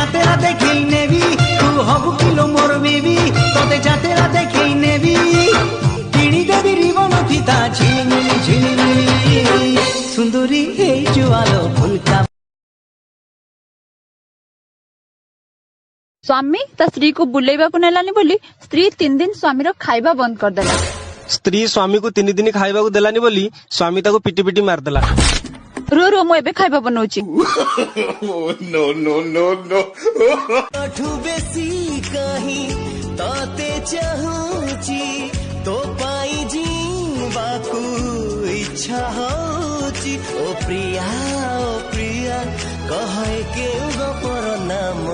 जातेरा देखे नेबी तू हबु किलो मोर बेबी तोते जातेरा देखे नेबी किणी देबी रिबन फिता झिलिमिली सुंदरी हे जुआलो फुलका। स्वामी ता स्त्री को बुलेवा को नेलानी बोली स्त्री 3 दिन स्वामी रो खाइबा बंद कर देला। स्त्री स्वामी को 3 दिन खाइबा को देलानी बोली स्वामी ताको पिटी पिटी मार देला। रो रो मो एबे खाइबा बनौची। नो नो नो नो ठु बेसी कहीं ताते चाहूची तो पाई जीवाकू इच्छा होची ओ प्रिया कहे के पर नाम।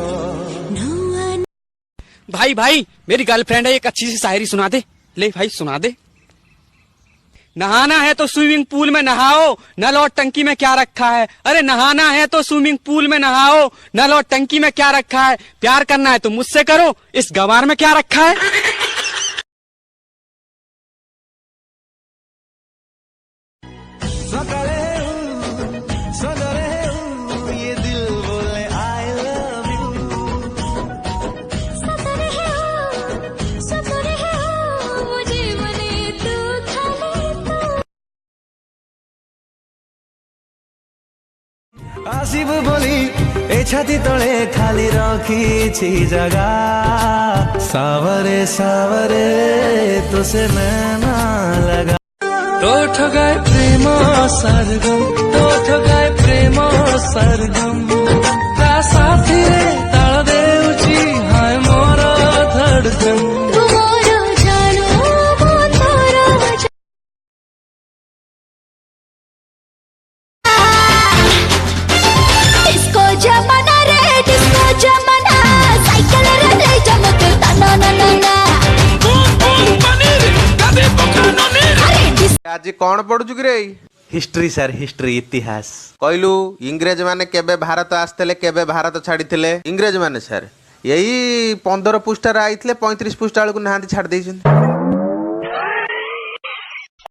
भाई भाई मेरी गर्लफ्रेंड है, एक अच्छी सी शायरी सुना दे। ले भाई सुना दे। नहाना है तो स्विमिंग पूल में नहाओ, नल और टंकी में क्या रखा है। अरे नहाना है तो स्विमिंग पूल में नहाओ, नल और टंकी में क्या रखा है। प्यार करना है तो मुझसे करो, इस गवार में क्या रखा है। ये दिल बोले आई लव यू। आसिब बोली ए छाती तले खाली रखी जगह सावरे सावरे तो से मैं ना लगा। तो ठगाए प्रेम सरगम, तो ठगाए प्रेम सरगम ता साथी रे ताल देउची हाय मोर धड़कन। आज कौन पढ़ुचु कि रे? हिस्ट्री सर, हिस्ट्री इतिहास। कहलु इंग्रेज माने केबे भारत आस्ते केबे भारत छाड़ी थे इंग्रेज माने सर यही 15 पृष्ठार आईଥିଲେ 35 पृष्ठा बेलू नहांती छाड़ देइछन।